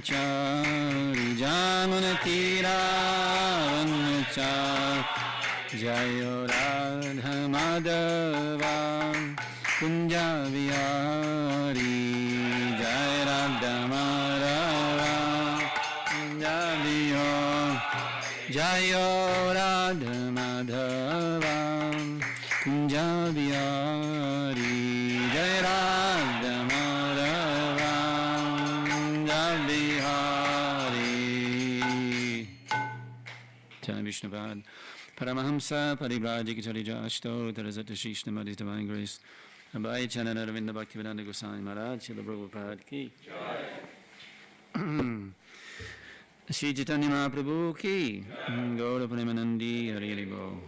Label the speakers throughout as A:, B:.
A: Chari Jamuna Tiravancha Jayo Radha Madhava Kunja Vihari Jai Radha Madhava Kunja Vihari Jayo Radha Madhava Kunja Vihari Jai Radha Madhava Kunja Vihari. Jai Vishnupad Paramahamsa Parivrajikacharya Ashto Tarazata Shishnamad His Divine Grace Abhay Chanana Ravinda Bhaktivedanta Goswami Maharaj Srila Prabhupada Ki Shri Chaitanya Mahaprabhu Ki Gaur Premanandi Hari Hari Bol.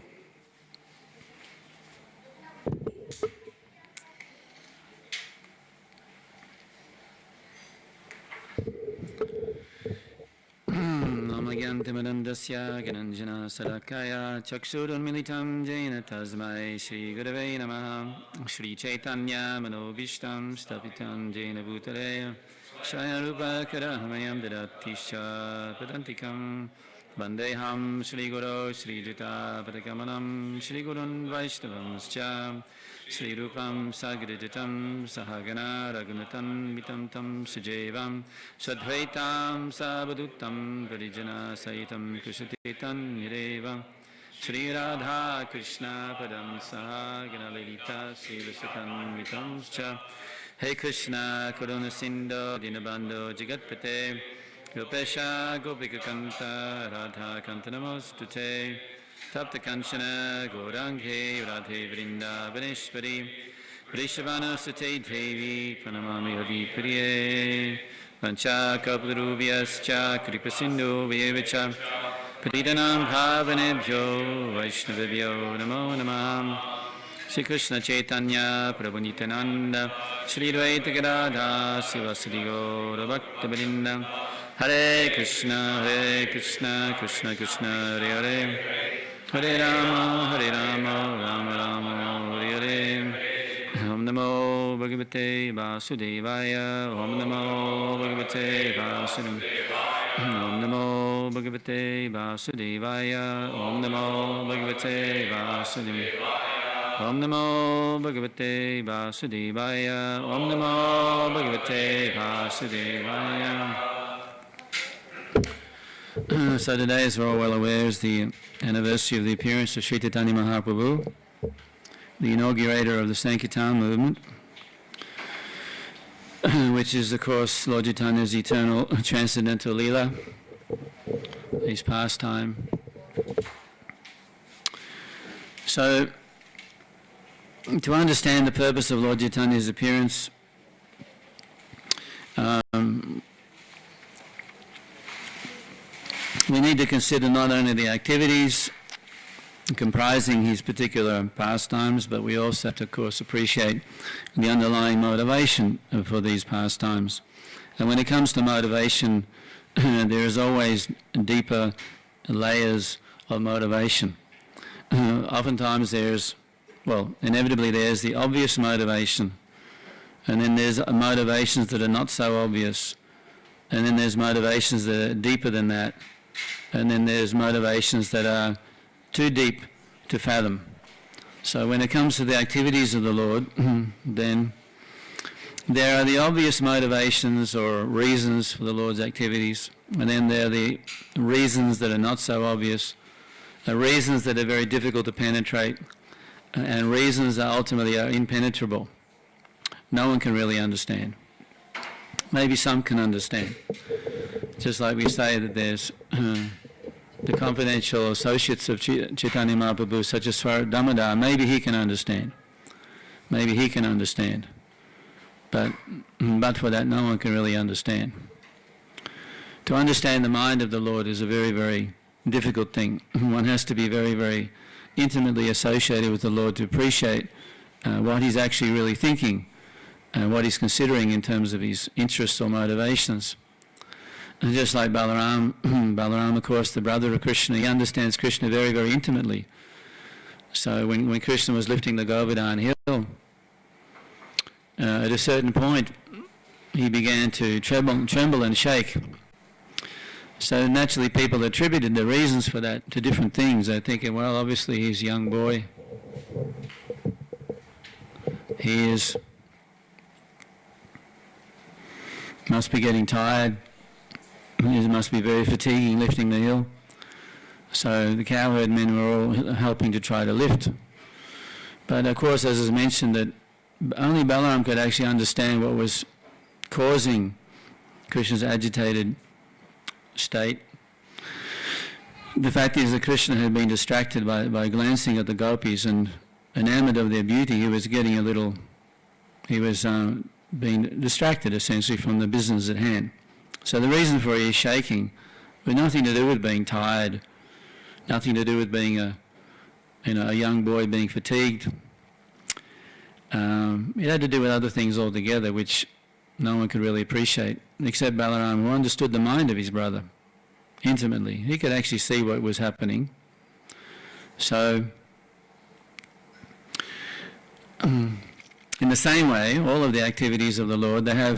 A: Namagantimadandasya Gananjana Sadakaya Chakshurunmilitam Jaina Tasmai Shri Gurave Namaha Shri Chaitanya Manobishtam Stapitam Jaina Bhutaleya Shayarupa Karahamayam Dadatisha Padantikam Vandeham Shri Guru Shri Jita Padakamanam Shri Gurun Vaishnavamscha Shri Rupam Sagrijitam Sahagana Raghunatam Vitam Tam Sujevam Sadvaitam Sabadutam Parijana Saitam Kushatetan Nirevam Shri Radha Krishna Padam Sahagana Lalita Shri Visakam Vitamscha Hey Krishna Karuna Sindhu Dinabandhu Jagatpate Gopesha Gopika Kanta Radha Kanta Namostute Tapta Kanchana Gauranghe Radhe Vrinda Vaneshwari Vrishabhanu Sate Devi Pranamami Havi Priye Vancha Kapadarubhyascha Kripasindu Vyevacha Padidanam Bhavanebhyo Vaishnavibhyo Namo Namah Shri Krishna Chaitanya Prabhu Nityananda Shri Dvaita Gadadhar Sivasadi Gaura Bhakta Hare Krishna Krishna Krishna Hare Hare Hare Rama Rama Rama Hare Hare Om Namo Bhagavate Vasudevaya Om Namo Bhagavate Vasudevaya Om Namo Bhagavate Vasudevaya Om Namo Bhagavate Vasudevaya Om Namo Bhagavate Vasudevaya Om Namo Bhagavate Vasudevaya. So today, as we're all well aware, is the anniversary of the appearance of Sri Chaitanya Mahaprabhu, the inaugurator of the Sankirtan movement, which is, of course, Lord Chaitanya's eternal transcendental Leela, his pastime. So, to understand the purpose of Lord Chaitanya's appearance, we need to consider not only the activities comprising his particular pastimes, but we also have to, of course, appreciate the underlying motivation for these pastimes. And when it comes to motivation, there is always deeper layers of motivation. Oftentimes inevitably there's the obvious motivation, and then there's motivations that are not so obvious, and then there's motivations that are deeper than that, and then there's motivations that are too deep to fathom. So when it comes to the activities of the Lord, then there are the obvious motivations or reasons for the Lord's activities, and then there are the reasons that are not so obvious, reasons that are very difficult to penetrate, and reasons that ultimately are impenetrable. No one can really understand. Maybe some can understand. Just like we say that there's the confidential associates of Chaitanya Mahaprabhu, such as Swarup Damodar, maybe he can understand. Maybe he can understand. But for that, no one can really understand. To understand the mind of the Lord is a very, very difficult thing. One has to be very, very intimately associated with the Lord to appreciate what he's actually really thinking and what he's considering in terms of his interests or motivations. And just like Balaram, of course, the brother of Krishna, he understands Krishna very, very intimately. So when Krishna was lifting the Govardhan hill, at a certain point, he began to tremble and shake So naturally people attributed the reasons for that to different things. They're thinking, well, obviously he's a young boy. He must be getting tired. It must be very fatiguing lifting the hill. So the cowherd men were all helping to try to lift. But of course, as is mentioned, that only Balaram could actually understand what was causing Krishna's agitated state. The fact is that Krishna had been distracted by glancing at the gopis, and enamoured of their beauty, he was being distracted essentially from the business at hand. So the reason for his shaking had nothing to do with being tired, nothing to do with being a young boy being fatigued. It had to do with other things altogether, which no one could really appreciate, except Balaram, who understood the mind of his brother intimately. He could actually see what was happening. So, in the same way, all of the activities of the Lord, they're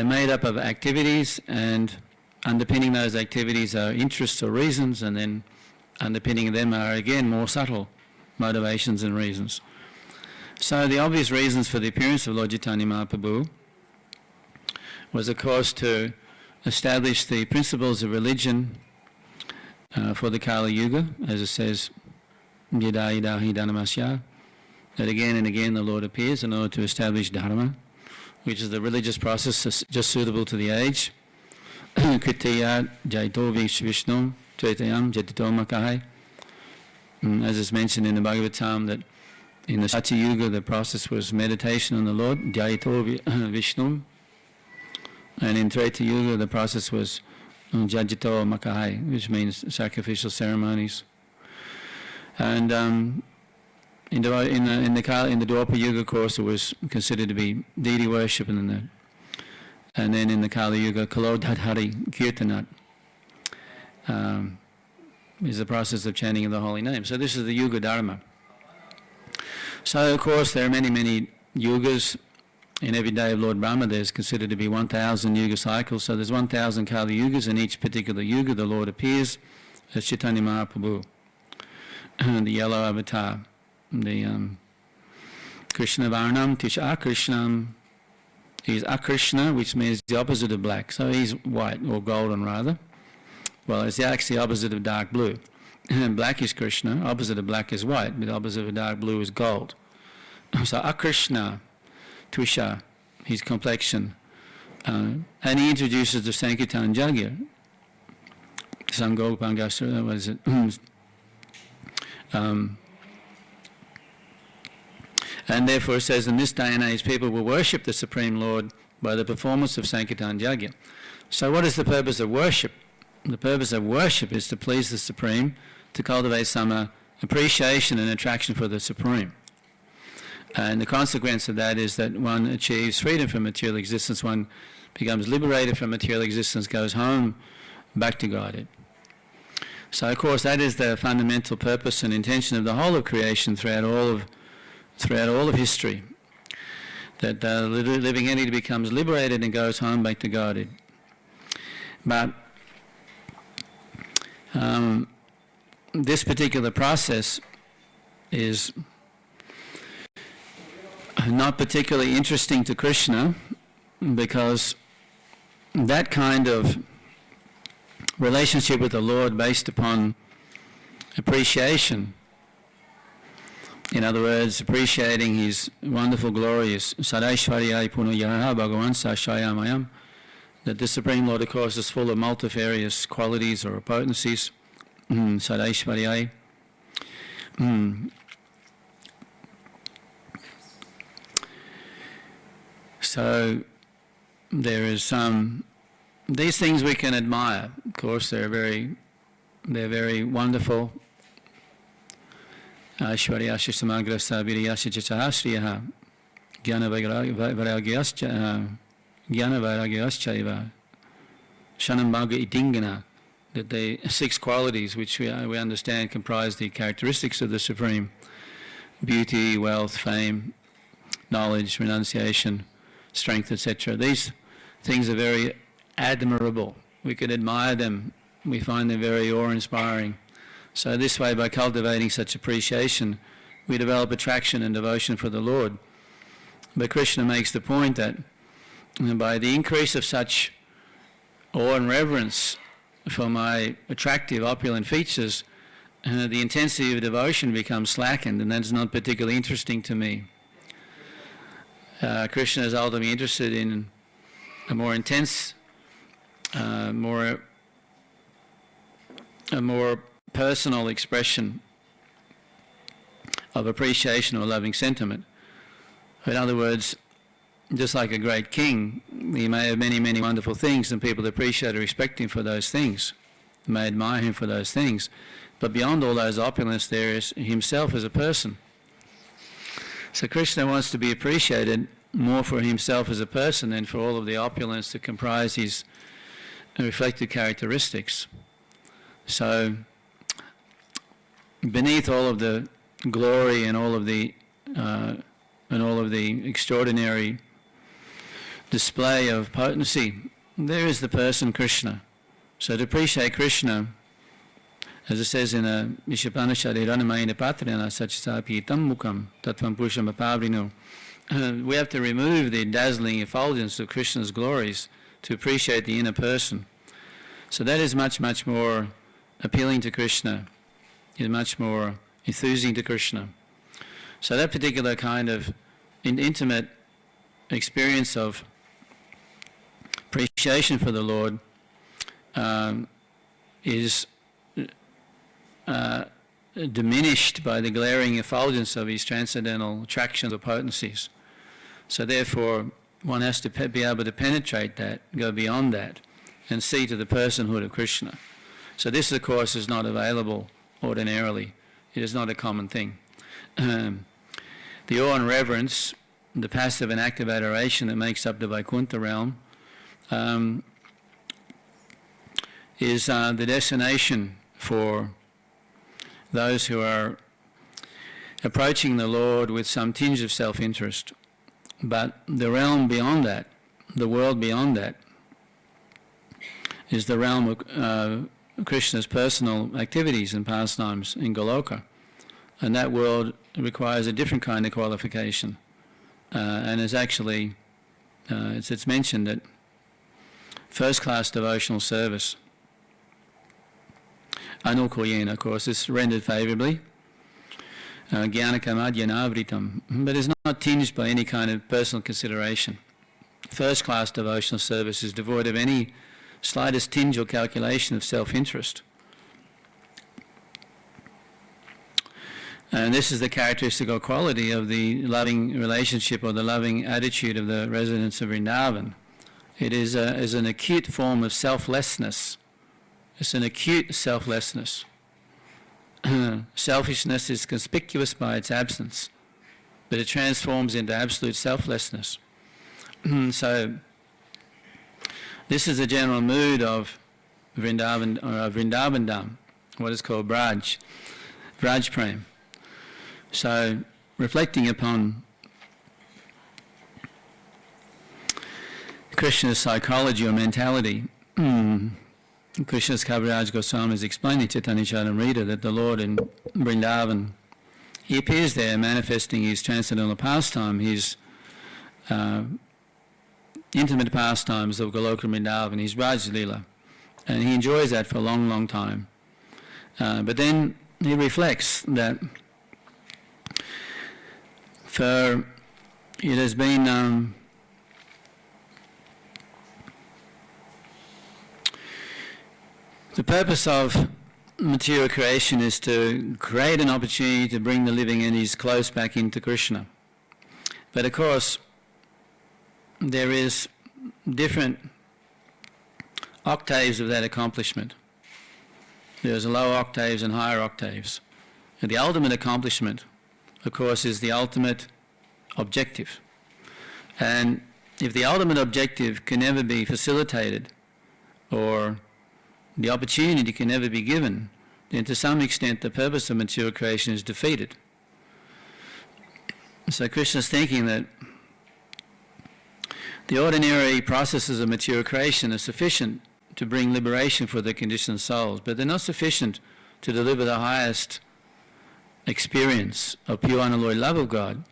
A: made up of activities, and underpinning those activities are interests or reasons, and then underpinning them are again more subtle motivations and reasons. So the obvious reasons for the appearance of Lord Chaitanya Mahaprabhu was, of course, to establish the principles of religion for the Kali Yuga, as it says, Yada Yada Hi Dhanamasya, that again and again the Lord appears in order to establish Dharma, which is the religious process just suitable to the age. Kritya Jaito Vishnu Chaitayam Jatito Makahai. As is mentioned in the Bhagavatam, that in the Satya Yuga the process was meditation on the Lord, Jaito Vishnu, and in Treta Yuga the process was Jajito Makahai, which means sacrificial ceremonies. And in the Dwapara Yuga, of course, it was considered to be deity worship, and then in the Kali Yuga, Kalodhadhari Kirtanat is the process of chanting of the holy name. So this is the Yuga Dharma. So of course there are many, many yugas. In every day of Lord Brahma there's considered to be 1,000 yuga cycles. So there's 1,000 Kali Yugas. In each particular yuga the Lord appears as Chaitanya Mahaprabhu, the yellow avatar, the Krishna Varnam Tish Akrishnam. He's Akrishna, which means the opposite of black. So he's white, or golden rather. Well, it's actually the opposite of dark blue. And black is Krishna, opposite of black is white, but the opposite of dark blue is gold. So Akrishna, Twisha, his complexion. And he introduces the Sankirtan Jagya. Sangopangastra, what is it? And therefore it says, in this day and age people will worship the Supreme Lord by the performance of Sankirtan Jagya. So what is the purpose of worship? The purpose of worship is to please the Supreme, to cultivate some appreciation and attraction for the Supreme. And the consequence of that is that one achieves freedom from material existence, one becomes liberated from material existence, goes home, back to Godhead. So of course that is the fundamental purpose and intention of the whole of creation throughout all of history, that the living entity becomes liberated and goes home back to Godhead. But this particular process is not particularly interesting to Krishna, because that kind of relationship with the Lord based upon appreciation, in other words, appreciating his wonderful glory, is Sadaishvariyai Punayaha Bhagavan Sashayamayam, that the Supreme Lord, of course, is full of multifarious qualities or potencies. Sadaishvariyai. So there is these things we can admire. Of course, they're very wonderful. Aishvaryasya samagrasa viriyasya chachahasriyaha jnana vairagyascha shanambhaga itingana, that the 6 qualities which we understand comprise the characteristics of the Supreme: beauty, wealth, fame, knowledge, renunciation, strength, etc. These things are very admirable we could admire them. We find them very awe-inspiring. So this way, by cultivating such appreciation, we develop attraction and devotion for the Lord. But Krishna makes the point that by the increase of such awe and reverence for my attractive, opulent features, the intensity of devotion becomes slackened, and that's not particularly interesting to me. Krishna is ultimately interested in a more intense, a more personal expression of appreciation or loving sentiment. In other words, just like a great king, he may have many, many wonderful things, and people appreciate and respect him for those things, may admire him for those things. But beyond all those opulence, there is himself as a person. So Krishna wants to be appreciated more for himself as a person than for all of the opulence that comprise his reflected characteristics. So beneath all of the glory and all of the extraordinary display of potency, there is the person Krishna. So to appreciate Krishna, as it says in Gpinath, we have to remove the dazzling effulgence of Krishna's glories to appreciate the inner person. So that is much, much more appealing to Krishna, is much more enthusing to Krishna. So that particular kind of intimate experience of appreciation for the Lord is diminished by the glaring effulgence of his transcendental attractions or potencies. So therefore, one has to be able to penetrate that, go beyond that, and see to the personhood of Krishna. So this, of course, is not available ordinarily. It is not a common thing. The awe and reverence, the passive and active adoration that makes up the Vaikuntha realm, is the destination for those who are approaching the Lord with some tinge of self-interest. But the realm beyond that, the world beyond that, is the realm of Krishna's personal activities and pastimes in Goloka. And that world requires a different kind of qualification. And is actually, it's mentioned that first-class devotional service, anukoyena, of course, is rendered favourably, jnanakamadyanavritam, but is not tinged by any kind of personal consideration. First-class devotional service is devoid of any slightest tinge or calculation of self-interest. And this is the characteristic or quality of the loving relationship or the loving attitude of the residents of Vrindavan. It is an acute form of selflessness. It's an acute selflessness. Selfishness is conspicuous by its absence, but it transforms into absolute selflessness. So this is the general mood of Vrindavan, or of Vrindavandam, what is called Braj Prem. So reflecting upon Krishna's psychology or mentality, Krishna's Kaviraj Goswami has explained in Chaitanya Charitamrita that the Lord in Vrindavan, he appears there manifesting his transcendental pastime, his intimate pastimes of Goloka Vrindavan, his Raj Leela, and he enjoys that for a long, long time. But then he reflects that for it has been the purpose of material creation is to create an opportunity to bring the living entities close back into Krishna. But of course, there is different octaves of that accomplishment. There's low octaves and higher octaves. And the ultimate accomplishment, of course, is the ultimate objective. And if the ultimate objective can never be facilitated, or the opportunity can never be given, then to some extent the purpose of material creation is defeated. So Krishna's thinking that the ordinary processes of material creation are sufficient to bring liberation for the conditioned souls, but they're not sufficient to deliver the highest experience of pure unalloyed love of God.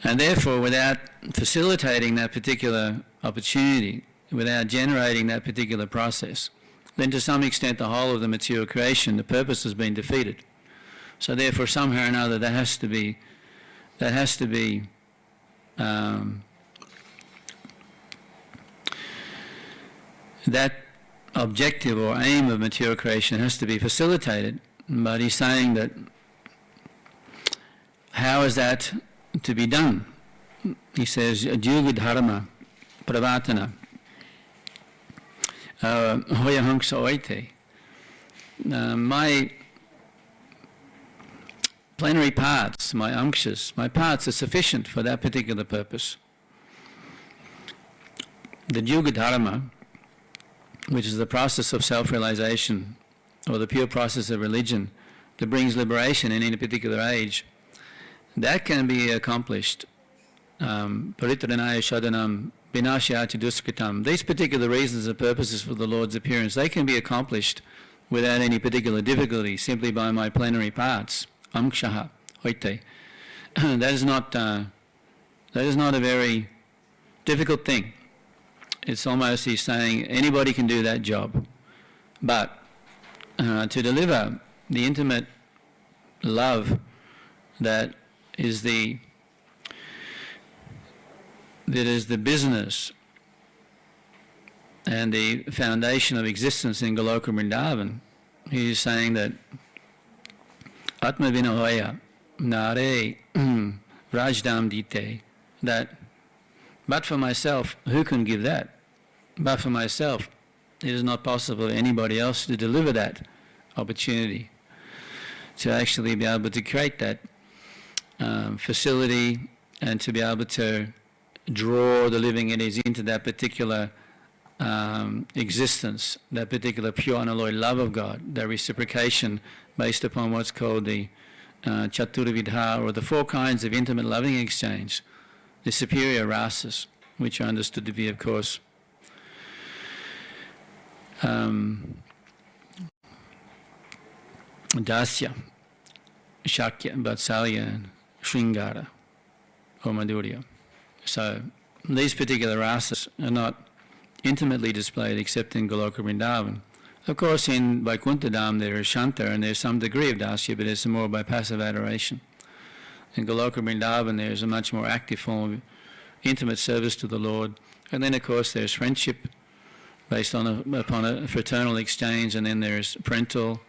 A: And therefore, without facilitating that particular opportunity, without generating that particular process, then to some extent the whole of the material creation, the purpose has been defeated. So therefore, somehow or another, that has to be that objective or aim of material creation has to be facilitated. But he's saying that how is that to be done? He says, Yuga Dharma Pravatana Hoya Hanksa Oite. My plenary parts, my ankhas, my parts are sufficient for that particular purpose. The Yuga Dharma, which is the process of self-realization, or the pure process of religion that brings liberation in any particular age, that can be accomplished. Paritranaya Shadanam Vinashyati Duskritam. These particular reasons and purposes for the Lord's appearance, they can be accomplished without any particular difficulty, simply by my plenary parts. Amkshaha Hoite. That is not a very difficult thing. It's almost, he's saying, anybody can do that job. But to deliver the intimate love that is the business and the foundation of existence in Goloka Vrindavan, he's saying that Atma Vinahoya Nare Rajdam Dite, that but for myself, who can give that? But for myself, it is not possible for anybody else to deliver that opportunity, to actually be able to create that facility and to be able to draw the living entities into that particular existence, that particular pure unalloyed love of God, that reciprocation based upon what's called the Chaturavidha, or the four kinds of intimate loving exchange, the superior rasas, which are understood to be, of course, Dasya, Shakya, Vatsalya, and Shringara, or Madhurya. So these particular rasas are not intimately displayed except in Goloka Vrindavan. Of course, in Vaikuntha Dham there is Shanta, and there's some degree of Dasya, but it's more by passive adoration. In Goloka Vrindavan there's a much more active form of intimate service to the Lord. And then, of course, there's friendship based upon a fraternal exchange, and then there's parental,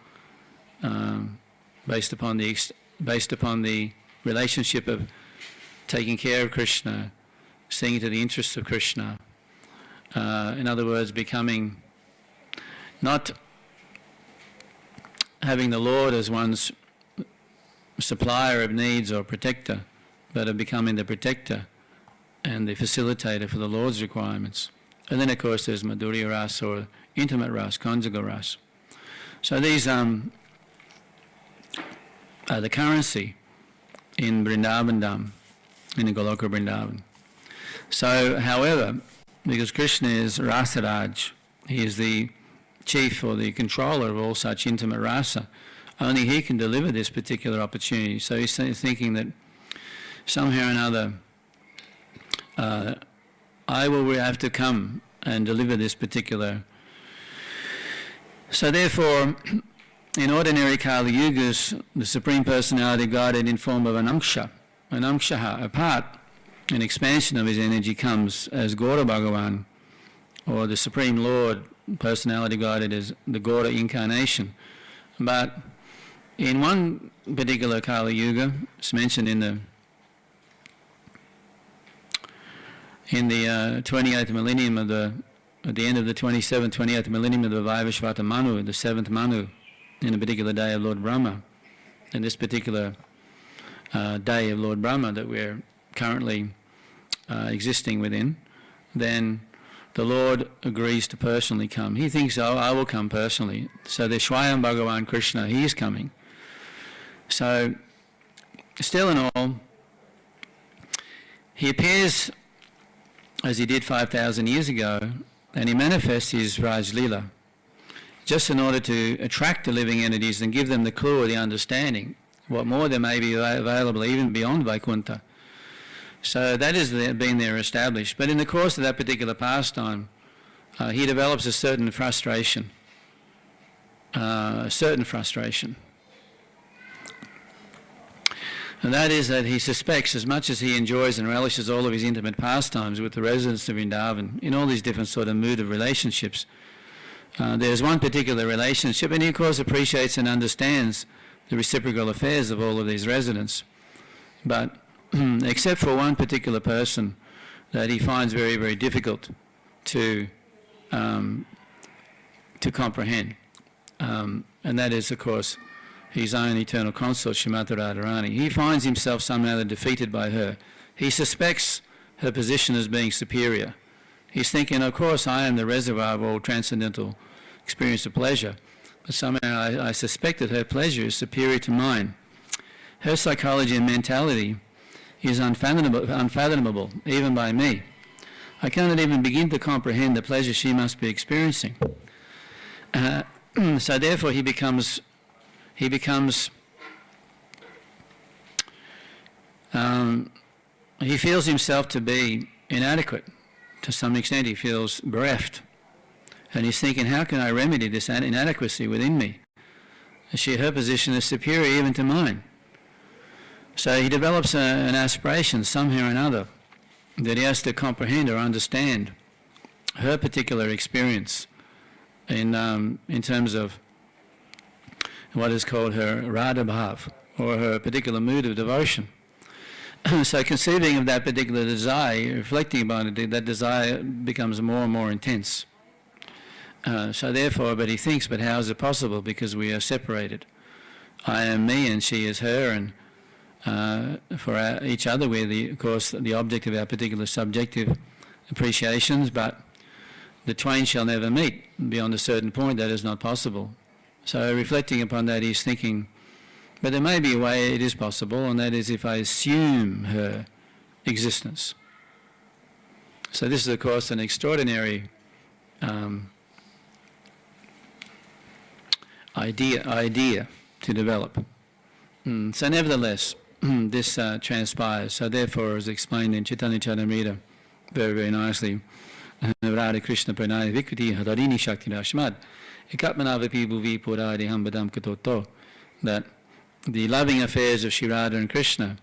A: based upon the relationship of taking care of Krishna, seeing to the interests of Krishna. In other words, becoming, not having the Lord as one's supplier of needs or protector, but of becoming the protector and the facilitator for the Lord's requirements. And then, of course, there's Madhurya Ras, or intimate Ras, conjugal Ras. So these are the currency in Vrindavan Dham, in the Goloka Vrindavan. So, however, because Krishna is Rasaraj, he is the chief or the controller of all such intimate rasa, only he can deliver this particular opportunity. So he's thinking that somehow or another I will have to come and deliver this particular. So therefore, in ordinary Kali Yugas, the Supreme Personality of Godhead in form of an Amkshaha, a part, an expansion of his energy comes as Gaura Bhagavan, or the Supreme Lord, Personality of Godhead is the Gaura incarnation. But in one particular Kali Yuga, it's mentioned in the 28th millennium of at the end of the 28th millennium of the Vaivashvata Manu, the 7th Manu, in a particular day of Lord Brahma, in this particular day of Lord Brahma that we're currently existing within, then the Lord agrees to personally come. He thinks, oh, I will come personally. So the Swayam Bhagavan Krishna, he is coming. So, still in all, he appears as he did 5,000 years ago, and he manifests his Raj Leela just in order to attract the living entities and give them the clue or the understanding what more there may be available even beyond Vaikuntha. So that has been there established. But in the course of that particular pastime, he develops a certain frustration. And that is that he suspects, as much as he enjoys and relishes all of his intimate pastimes with the residents of Vrindavan, in all these different sort of mood of relationships, there's one particular relationship, and he of course appreciates and understands the reciprocal affairs of all of these residents. But except for one particular person that he finds very, very difficult to comprehend, and that is, of course, his own eternal consort, Srimati Radharani. He finds himself somehow defeated by her. He suspects her position as being superior. He's thinking, of course, I am the reservoir of all transcendental experience of pleasure, but somehow I suspect that her pleasure is superior to mine. Her psychology and mentality is unfathomable even by me. I cannot even begin to comprehend the pleasure she must be experiencing. So therefore he feels himself to be inadequate. To some extent he feels bereft. And he's thinking, how can I remedy this inadequacy within me? Her position is superior even to mine. So he develops an aspiration somehow or another that he has to comprehend or understand her particular experience in terms of what is called her Radha Bhav, or her particular mood of devotion. So conceiving of that particular desire, reflecting upon it, that desire becomes more and more intense. So therefore, but he thinks, but how is it possible? Because we are separated. I am me and she is her, and for each other we're, of course, the object of our particular subjective appreciations, but the twain shall never meet. Beyond a certain point, that is not possible. So reflecting upon that, he's thinking, but there may be a way it is possible, and that is if I assume her existence. So this is, of course, an extraordinary idea to develop. So nevertheless, this transpires. So therefore, as explained in Chaitanya Charitamrita very, very nicely, Radha Krishna Pranaya Vikriti Hadarini Shakti Rashmad Ekatmanavapi Bhuvi Puradi Hambadam Katoto, that the loving affairs of Sri Radha and Krishna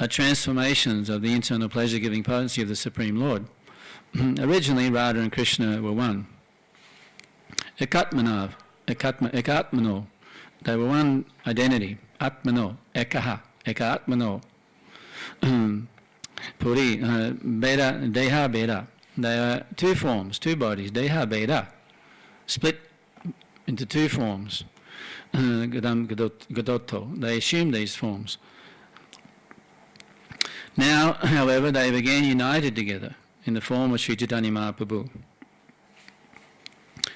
A: are transformations of the internal pleasure-giving potency of the Supreme Lord. Originally, Radha and Krishna were one. Ekatmano, they were one identity. Atmano, Ekaha, Ekatmano. Puri, Beda, Deha, Beda. They are two forms, two bodies, Deha, Beda, split into two forms. Gadam, Gadotto. They assume these forms. Now, however, they began united together in the form of Sri Chaitanya Mahaprabhu.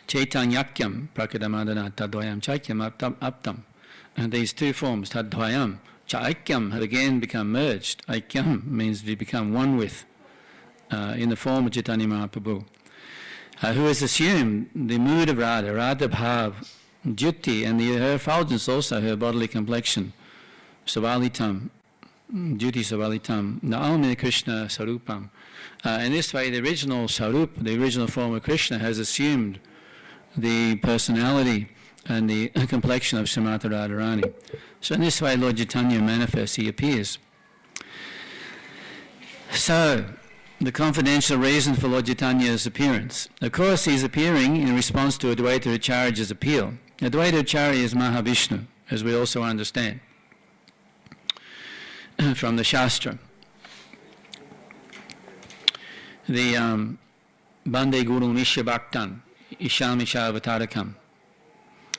A: Chaitanyakyam prakadamadana tadvayam chaikyam aptam. And these two forms, tadvayam, chaikyam, have again become merged. Aikyam means to become one with, in the form of Chaitanya Mahaprabhu, who has assumed the mood of Radha, Radha Bhav, Jyoti, and her effulgence also, her bodily complexion, Savalitam, Jyoti Savalitam, Naamina Krishna Sarupam. In this way, the original Sarup, the original form of Krishna, has assumed the personality and the complexion of Srimati Radharani. So in this way, Lord Chaitanya manifests, he appears. So, the confidential reason for Lord Chaitanya's appearance. Of course, he's appearing in response to Advaita Acharya's appeal. Advaita Acharya is Mahavishnu, as we also understand from the Shastra. The Bande Guru Nishya Bhaktan, Isham Isha Avatarakam,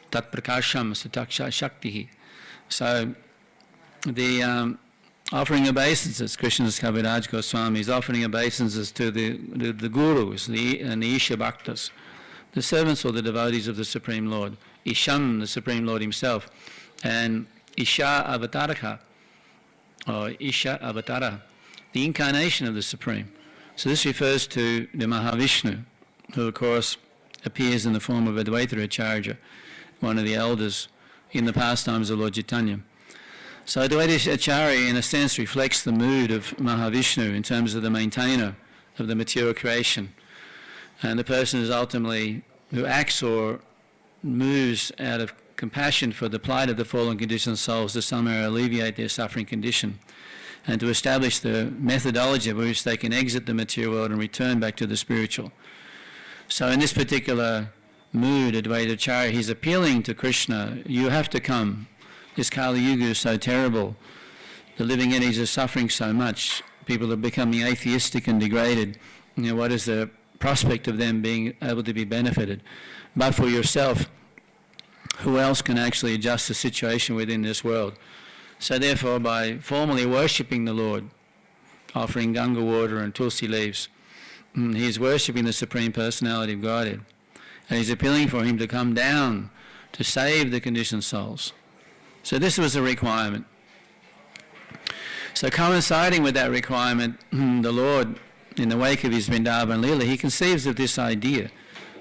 A: Tat Prakasham Sataksha Shaktihi. So, the offering obeisances, Krishna's Kaviraj Goswami is offering obeisances to the gurus and the Isha Bhaktas, the servants or the devotees of the Supreme Lord. Isham, the Supreme Lord himself, and Isha Avataraka, or Isha Avatara, the incarnation of the Supreme. So this refers to the Mahavishnu, who of course appears in the form of Advaita Acharya, one of the elders in the pastimes of Lord Chaitanya. So Advaita Acharya in a sense reflects the mood of Mahavishnu in terms of the maintainer of the material creation. And the person is ultimately, who acts or moves out of compassion for the plight of the fallen conditioned souls to somehow alleviate their suffering condition, and to establish the methodology by which they can exit the material world and return back to the spiritual. So in this particular mood, Advaita Acharya, he's appealing to Krishna, you have to come. This Kali Yuga is so terrible. The living entities are suffering so much. People are becoming atheistic and degraded. You know, what is the prospect of them being able to be benefited? But for yourself, who else can actually adjust the situation within this world? So therefore, by formally worshipping the Lord, offering Ganga water and Tulsi leaves, he is worshipping the Supreme Personality of Godhead. And he's appealing for him to come down to save the conditioned souls. So this was a requirement. So coinciding with that requirement, the Lord, in the wake of his Vrindavan Leela, he conceives of this idea,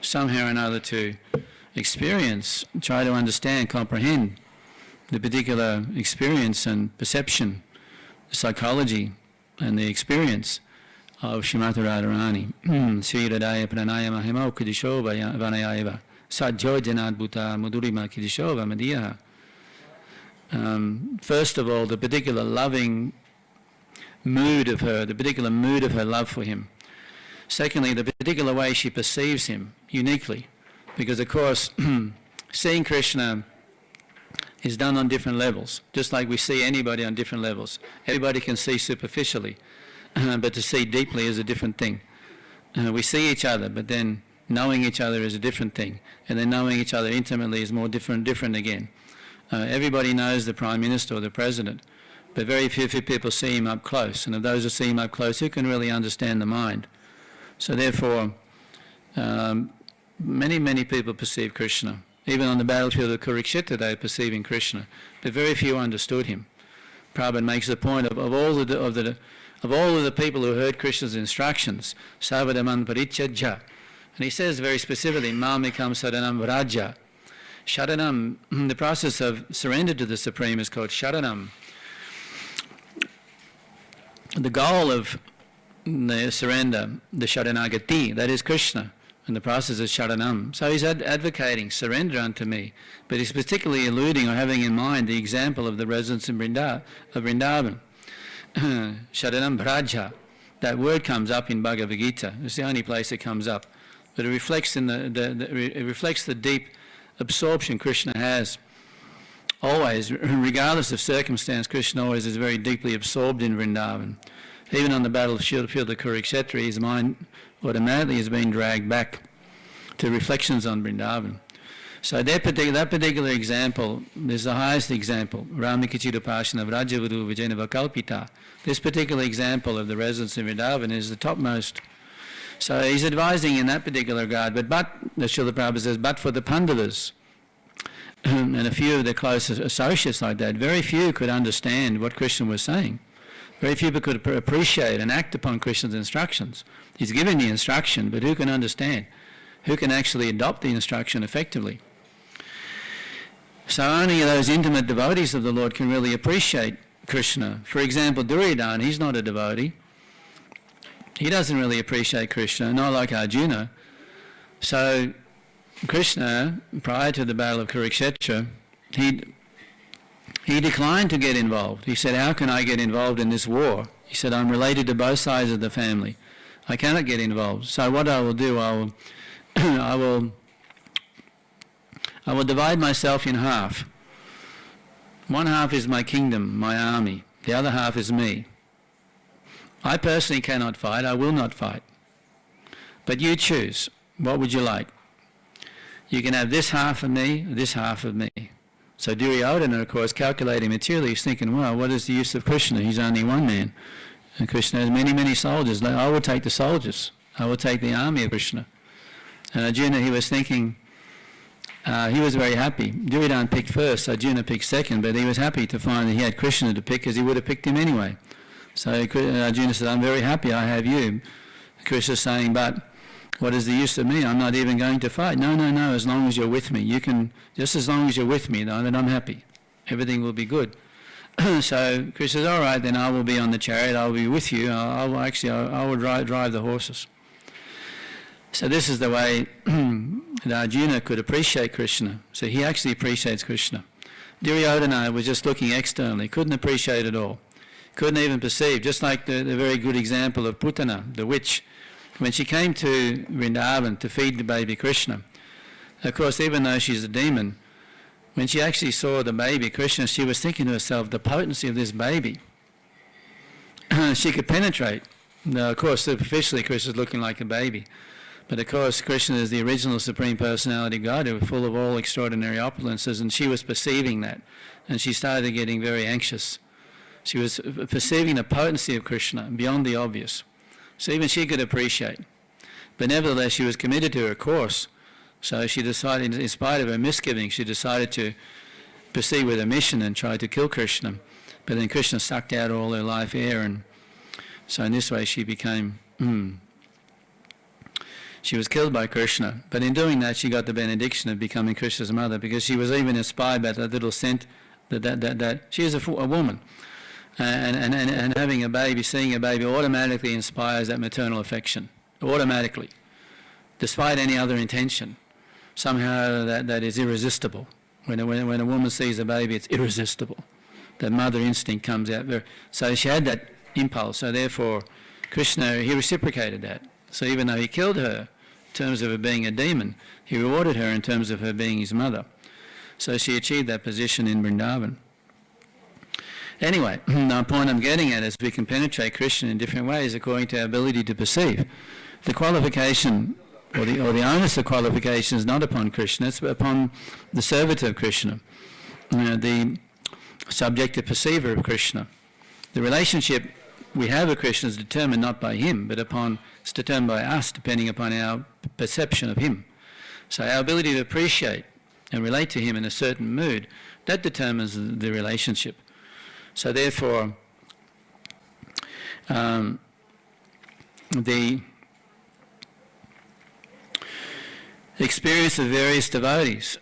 A: somehow or another, to experience, try to understand, comprehend the particular experience and perception, the psychology and the experience of Srimati Radharani. Sri Radhaya Pranaya Mahima Kudishova Vanayaiva Sadjo Janadbhuta Mudurima Kudishova Madiyaha. First of all, the particular loving mood of her, the particular mood of her love for him. Secondly, the particular way she perceives him uniquely, because of course seeing Krishna is done on different levels, just like we see anybody on different levels. Everybody can see superficially, but to see deeply is a different thing. We see each other, but then knowing each other is a different thing, and then knowing each other intimately is more different again. Everybody knows the Prime Minister or the President, but very few people see him up close, and of those who see him up close, who can really understand the mind? So therefore, many people perceive Krishna. Even on the battlefield of Kurukshetra, they were perceiving Krishna, but very few understood him. Prabhupada makes the point of all of the people who heard Krishna's instructions, Savadaman Parichaja, and he says very specifically, Mamikam Saranam Vraja. Sharanam, the process of surrender to the Supreme is called Sharanam. The goal of the surrender, the Sharanagati, that is Krishna, and the process is Sharanam. So he's advocating surrender unto me, but he's particularly alluding or having in mind the example of the residents in Vrindavan. Sharanam Braja, that word comes up in Bhagavad Gita. It's the only place it comes up, but it reflects in it reflects the deep absorption Krishna has. Always, regardless of circumstance, Krishna always is very deeply absorbed in Vrindavan. Even on the battlefield of Kurukshetra, his mind automatically is being dragged back to reflections on Vrindavan. So that particular example is the highest example. Ramikachidapashana Vrajavadu Vijayana Vakalpita. This particular example of the residents in Vrindavan is the topmost. So he's advising in that particular regard, but the Srila Prabhupada says, but for the Pandavas and a few of their close associates like that, very few could understand what Krishna was saying. Very few people could appreciate and act upon Krishna's instructions. He's given the instruction, but who can understand? Who can actually adopt the instruction effectively? So only those intimate devotees of the Lord can really appreciate Krishna. For example, Duryodhana, he's not a devotee. He doesn't really appreciate Krishna, not like Arjuna. So Krishna, prior to the battle of Kurukshetra, he declined to get involved. He said, how can I get involved in this war? He said, I'm related to both sides of the family. I cannot get involved. So what I will do, I will divide myself in half. One half is my kingdom, my army. The other half is me. I personally cannot fight. I will not fight. But you choose. What would you like? You can have this half of me, this half of me. So Duryodhana, of course, calculating materially, he's thinking, well, what is the use of Krishna? He's only one man. And Krishna has many soldiers. I will take the soldiers. I will take the army of Krishna. And Arjuna, he was thinking, he was very happy. Duryodhana picked first, Arjuna picked second, but he was happy to find that he had Krishna to pick, because he would have picked him anyway. So Arjuna said, I'm very happy I have you. Krishna's saying, but what is the use of me? I'm not even going to fight. No, as long as you're with me. You can, just as long as you're with me, then I'm happy. Everything will be good. So Krishna says, all right, then I will be on the chariot. I will be with you. I will drive the horses. So this is the way that Arjuna could appreciate Krishna. So he actually appreciates Krishna. Duryodhana was just looking externally, couldn't appreciate it all. Couldn't even perceive, just like the very good example of Putana, the witch. When she came to Vrindavan to feed the baby Krishna, of course, even though she's a demon, when she actually saw the baby Krishna, she was thinking to herself, the potency of this baby. She could penetrate. Now, of course, superficially, Krishna's looking like a baby. But of course, Krishna is the original Supreme Personality of God, who was full of all extraordinary opulences, and she was perceiving that. And she started getting very anxious. She was perceiving the potency of Krishna beyond the obvious. So even she could appreciate. But nevertheless, she was committed to her course. So she decided, in spite of her misgivings, she decided to proceed with her mission and try to kill Krishna. But then Krishna sucked out all her life air, and so in this way she became... She was killed by Krishna, but in doing that she got the benediction of becoming Krishna's mother, because she was even inspired by that little scent that she is a woman, and having a baby, seeing a baby automatically inspires that maternal affection, automatically, despite any other intention. Somehow that is irresistible. When a woman sees a baby, it's irresistible. That mother instinct comes out there. So she had that impulse, so therefore Krishna, he reciprocated that. So even though he killed her, in terms of her being a demon, he rewarded her in terms of her being his mother. So she achieved that position in Vrindavan. Anyway, the point I'm getting at is we can penetrate Krishna in different ways according to our ability to perceive. The qualification, or the onus of qualification is not upon Krishna, it's upon the servitor of Krishna, the subjective perceiver of Krishna. The relationship we have with Krishna is determined not by him, but it's determined by us, depending upon our perception of him. So our ability to appreciate and relate to him in a certain mood, that determines the relationship. So therefore, the experience of various devotees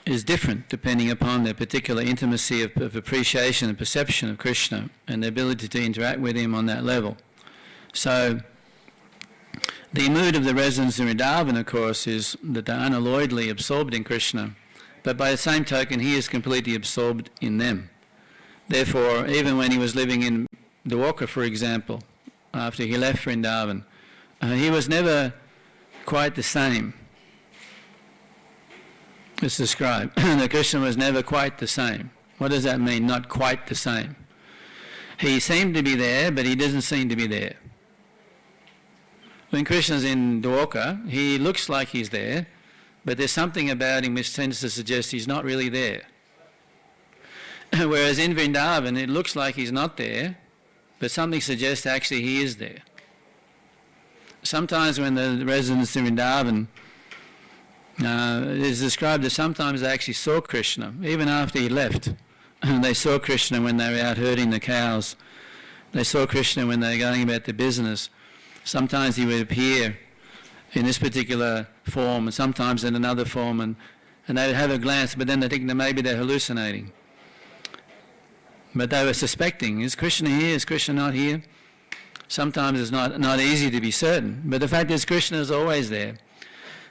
A: is different depending upon their particular intimacy of appreciation and perception of Krishna and the ability to interact with him on that level. So the mood of the residents in Vrindavan, of course, is that they're unalloyedly absorbed in Krishna, but by the same token he is completely absorbed in them. Therefore, even when he was living in Dwarka, for example, after he left Vrindavan, he was never quite the same. It's described that Krishna was never quite the same. What does that mean, not quite the same? He seemed to be there, but he doesn't seem to be there. When Krishna's in Dwarka, he looks like he's there, but there's something about him which tends to suggest he's not really there. Whereas in Vrindavan, it looks like he's not there, but something suggests actually he is there. Sometimes when the residents in Vrindavan, it is described that sometimes they actually saw Krishna, even after he left. They saw Krishna when they were out herding the cows. They saw Krishna when they were going about their business. Sometimes he would appear in this particular form, and sometimes in another form, and they would have a glance, but then they think that maybe they're hallucinating. But they were suspecting, is Krishna here, is Krishna not here? Sometimes it's not easy to be certain, but the fact is Krishna is always there.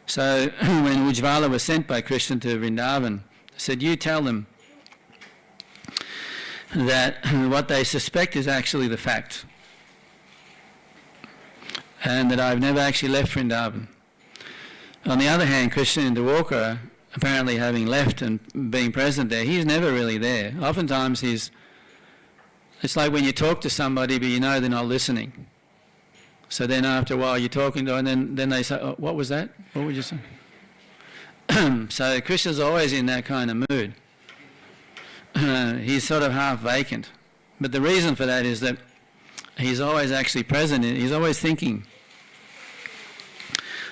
A: So when Ujjvala was sent by Krishna to Vrindavan, he said, you tell them that what they suspect is actually the fact, and that I've never actually left Vrindavan. On the other hand, Krishna in Dwarka, apparently having left and being present there, he's never really there. Oftentimes it's like when you talk to somebody but you know they're not listening. So then after a while you're talking to them and then they say, oh, what was that? What would you say? So Krishna's always in that kind of mood. He's sort of half vacant. But the reason for that is that he's always actually present. He's always thinking.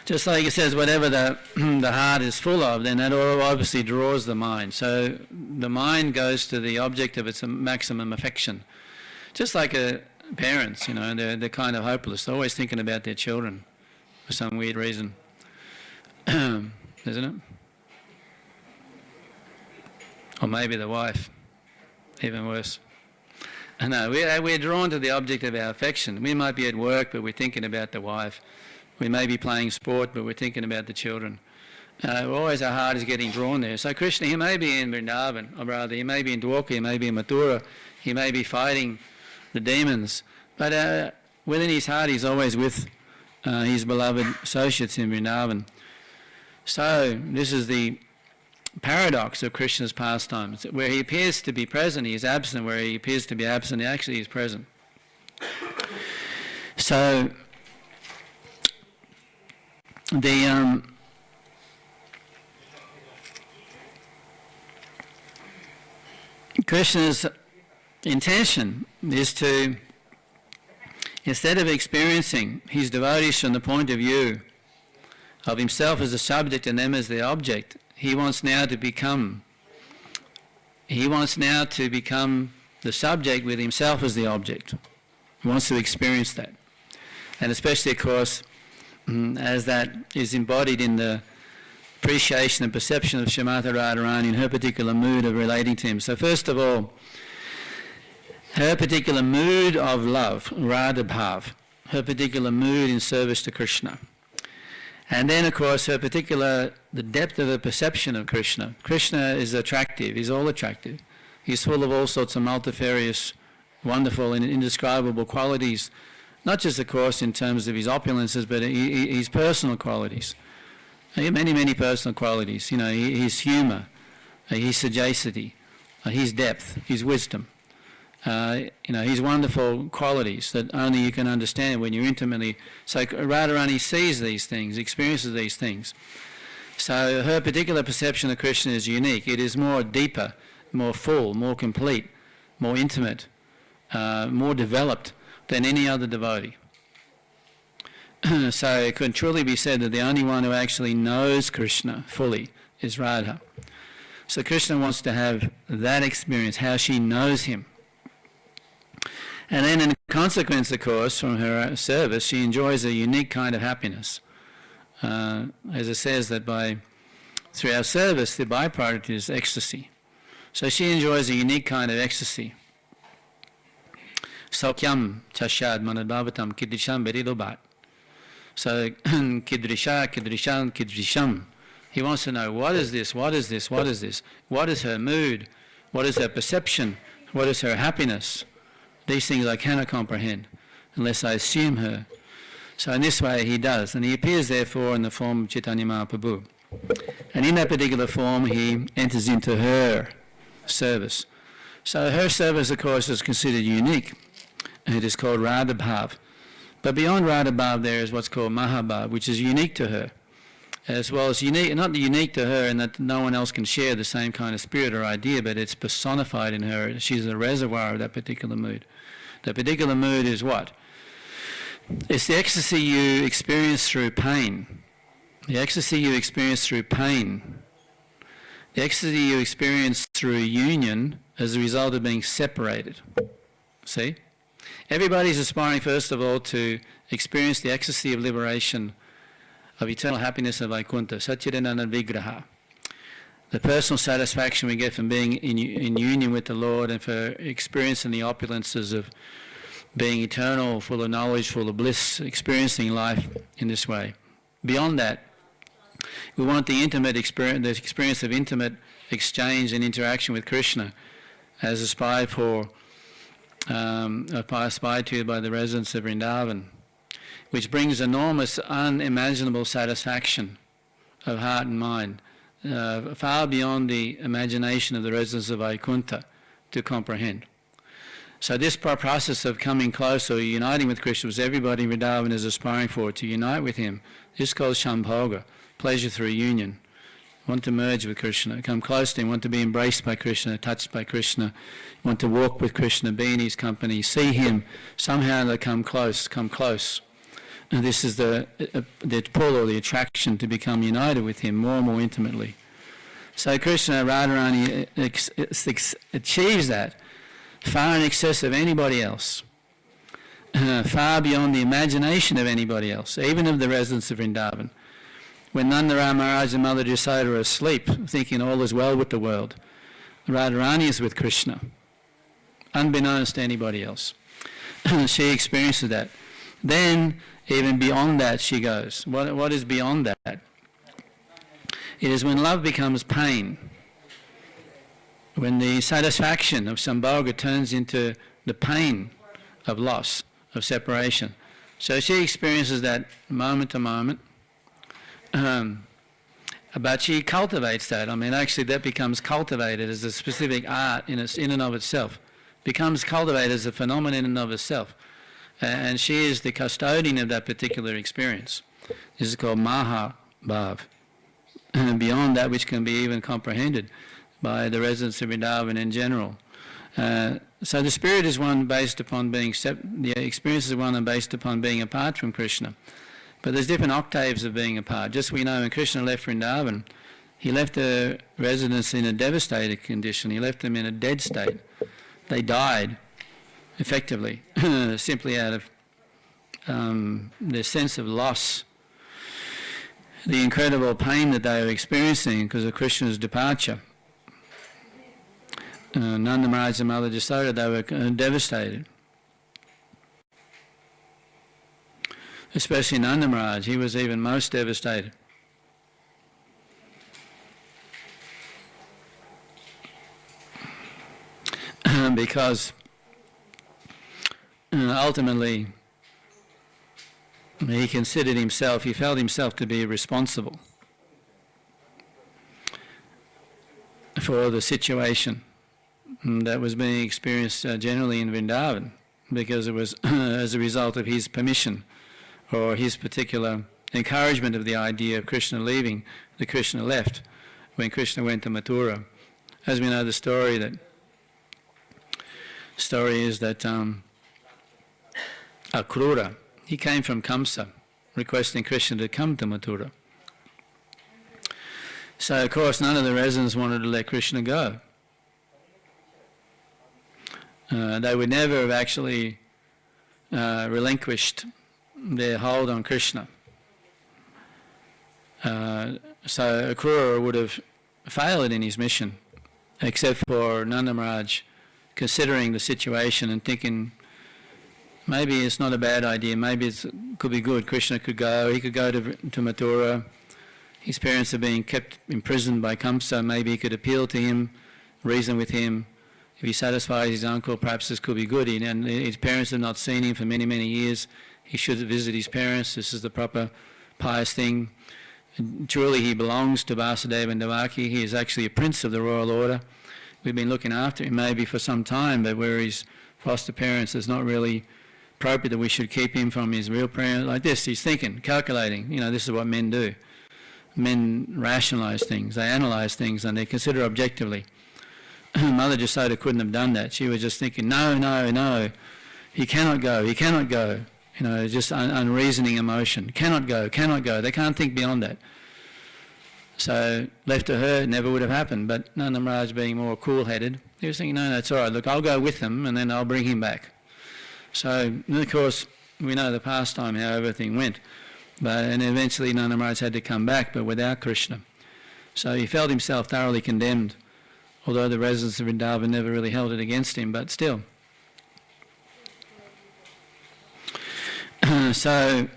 A: Just like it says, whatever the heart is full of, then that obviously draws the mind. So the mind goes to the object of its maximum affection. Just like a parents, they're kind of hopeless. They're always thinking about their children for some weird reason, isn't it? Or maybe the wife, even worse. No, we're drawn to the object of our affection. We might be at work, but we're thinking about the wife. We may be playing sport, but we're thinking about the children. Always our heart is getting drawn there. So Krishna, he may be in Vrindavan, or rather, he may be in Dwarka, he may be in Mathura, he may be fighting the demons, but within his heart, he's always with his beloved associates in Vrindavan. So this is the paradox of Krishna's pastimes. Where he appears to be present, he is absent. Where he appears to be absent, he actually is present. So the Krishna's intention is to, instead of experiencing his devotees from the point of view of himself as the subject and them as the object, he wants now to become the subject with himself as the object. He wants to experience that. And especially, of course, as that is embodied in the appreciation and perception of Srimati Radharani in her particular mood of relating to him. So first of all, her particular mood of love, Radha Bhav, her particular mood in service to Krishna. And then, of course, the depth of her perception of Krishna. Krishna is attractive, he's all attractive. He's full of all sorts of multifarious, wonderful and indescribable qualities, not just, of course, in terms of his opulences, but his personal qualities. Many, many personal qualities. His humour, his sagacity, his depth, his wisdom. His wonderful qualities that only you can understand when you're intimately. So Radharani sees these things, experiences these things. So her particular perception of Krishna is unique. It is more deeper, more full, more complete, more intimate, more developed than any other devotee. So it could truly be said that the only one who actually knows Krishna fully is Radha. So Krishna wants to have that experience, how she knows him. And then in consequence, of course, from her service, she enjoys a unique kind of happiness. As it says that through our service, the byproduct is ecstasy. So she enjoys a unique kind of ecstasy. Saukyam chashad manadbhavatam kidrisham beridobat. So kidrisham. He wants to know, what is this? What is this? What is this? What is her mood? What is her perception? What is her happiness? These things I cannot comprehend unless I assume her. So in this way he does, and he appears therefore in the form of Chaitanya Mahaprabhu. And in that particular form he enters into her service. So her service, of course, is considered unique. It is called Radha Bhav. But beyond Radha Bhav there is what's called Mahabhav, which is unique to her. As well as unique, not unique to her in that no one else can share the same kind of spirit or idea, but it's personified in her. She's the reservoir of that particular mood. The particular mood is what? It's the ecstasy you experience through pain. The ecstasy you experience through pain. The ecstasy you experience through union as a result of being separated. See? Everybody's aspiring, first of all, to experience the ecstasy of liberation, of eternal happiness of Vaikuntha, Satchidananda Vigraha. The personal satisfaction we get from being in union with the Lord and for experiencing the opulences of being eternal, full of knowledge, full of bliss, experiencing life in this way. Beyond that, we want the intimate experience, the experience of intimate exchange and interaction with Krishna, as aspired to by the residents of Vrindavan, which brings enormous, unimaginable satisfaction of heart and mind, far beyond the imagination of the residents of Vaikuntha to comprehend. So this process of coming close or uniting with Krishna, which everybody in Vrindavan is aspiring for, to unite with him, this is called Shambhoga, pleasure through union. Want to merge with Krishna, come close to him, want to be embraced by Krishna, touched by Krishna, want to walk with Krishna, be in his company, see him, somehow they come close. And this is the pull or the attraction to become united with him more and more intimately. So Krishna, Radharani achieves that far in excess of anybody else. far beyond the imagination of anybody else, even of the residents of Vrindavan. When Nandaram Maharaj and Mother Jasoda are asleep, thinking all is well with the world, Radharani is with Krishna, unbeknownst to anybody else. She experiences that. Then, even beyond that she goes. What is beyond that? It is when love becomes pain, when the satisfaction of Sambhoga turns into the pain of loss, of separation. So she experiences that moment to moment, but she cultivates that. I mean, actually that becomes cultivated as a specific art in and of itself. Becomes cultivated as a phenomenon in and of itself. And she is the custodian of that particular experience. This is called Mahabhav. And beyond that which can be even comprehended by the residents of Vrindavan in general. So the spirit is one based upon being, the experience is one based upon being apart from Krishna. But there's different octaves of being apart. Just we know when Krishna left Vrindavan, he left the residents in a devastated condition. He left them in a dead state. They died, effectively, simply out of their sense of loss, the incredible pain that they were experiencing because of Krishna's departure. Nanda Maharaj and Mother Jasoda, they were devastated. Especially Nanda Maharaj, he was even most devastated. Because ultimately he considered himself, he felt himself to be responsible for the situation that was being experienced generally in Vrindavan, because it was as a result of his permission or his particular encouragement of the idea of Krishna leaving, that Krishna left when Krishna went to Mathura. As we know the story is that Akrura, he came from Kamsa requesting Krishna to come to Mathura. So of course none of the residents wanted to let Krishna go. They would never have actually relinquished their hold on Krishna. So Akrura would have failed in his mission, except for Nanda Maharaj considering the situation and thinking, maybe it's not a bad idea, maybe it could be good, Krishna could go, he could go to Mathura, his parents are being kept imprisoned by Kamsa, maybe he could appeal to him, reason with him. If he satisfies his uncle, perhaps this could be good. And his parents have not seen him for many, many years. He should visit his parents. This is the proper pious thing. And truly he belongs to Vasudeva and Devaki. He is actually a prince of the royal order. We've been looking after him maybe for some time, but where his foster parents, it's not really appropriate that we should keep him from his real parents. Like this, he's thinking, calculating. You know, this is what men do. Men rationalise things. They analyse things and they consider objectively. Mother Jasoda couldn't have done that. She was just thinking, no, no, no, he cannot go, he cannot go. You know, just unreasoning emotion. Cannot go, cannot go. They can't think beyond that. So left to her, it never would have happened. But Nanda Maharaj being more cool-headed, he was thinking, no, no, it's all right. Look, I'll go with them and then I'll bring him back. So, of course, we know the pastime, how everything went. And eventually Nanda Maharaj had to come back, but without Krishna. So he felt himself thoroughly condemned, although the residents of Vrindavan never really held it against him, but still. So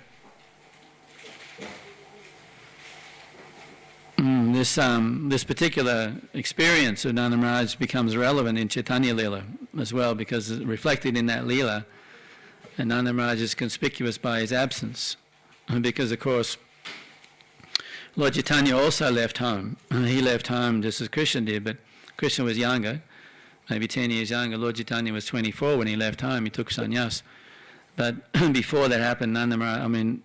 A: this particular experience of Nanda Maharaj becomes relevant in Chaitanya Leela as well, because it's reflected in that Leela, and Nanda Maharaj is conspicuous by his absence, because of course Lord Chaitanya also left home. He left home just as Krishna did, but Krishna was younger, maybe 10 years younger. Lord Chaitanya was 24 when he left home. He took sannyas. But before that happened, Nanda Maharaj,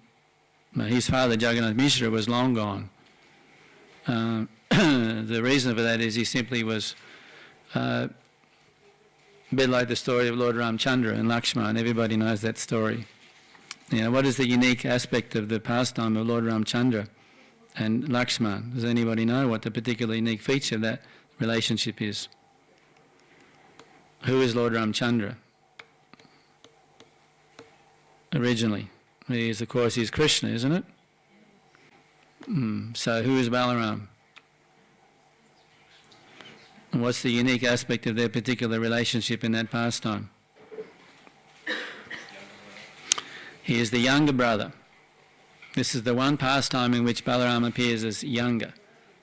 A: his father Jagannath Mishra was long gone. The reason for that is he simply was a bit like the story of Lord Ramchandra and Lakshman. Everybody knows that story. You know, what is the unique aspect of the pastime of Lord Ramchandra and Lakshman? Does anybody know what the particular unique feature of that relationship is? Who is Lord Ramchandra? originally. Of course, he's Krishna, isn't it? So who is Balaram? And what's the unique aspect of their particular relationship in that pastime? He is the younger brother. This is the one pastime in which Balaram appears as younger,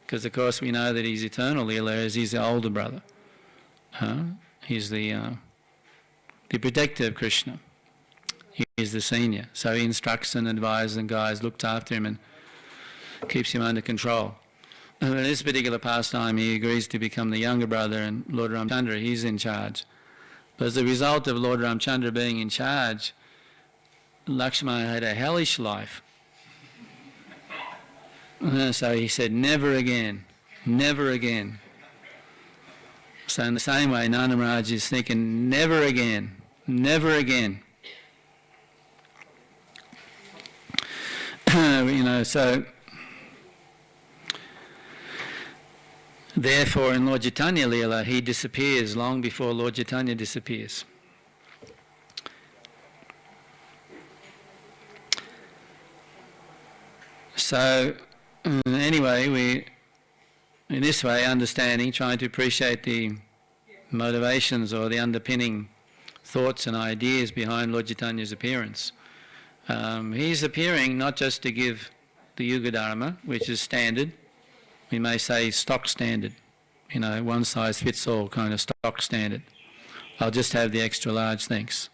A: because of course we know that he's eternal Leela as he's the older brother. He's the protector of Krishna. He is the senior. So he instructs and advises and guides, looks after him and keeps him under control. And in this particular pastime he agrees to become the younger brother, and Lord Ramchandra, he's in charge. But as a result of Lord Ramchandra being in charge, Lakshmana had a hellish life. So he said, never again, never again. So in the same way, Nanda Maharaj is thinking, never again, never again. So therefore in Lord Chaitanya Leela, he disappears long before Lord Chaitanya disappears. So anyway, we, in this way, understanding, trying to appreciate the motivations or the underpinning thoughts and ideas behind Lord Chaitanya's appearance. He's appearing not just to give the Yuga Dharma, which is standard, we may say stock standard, one size fits all kind of stock standard. I'll just have the extra large, thanks.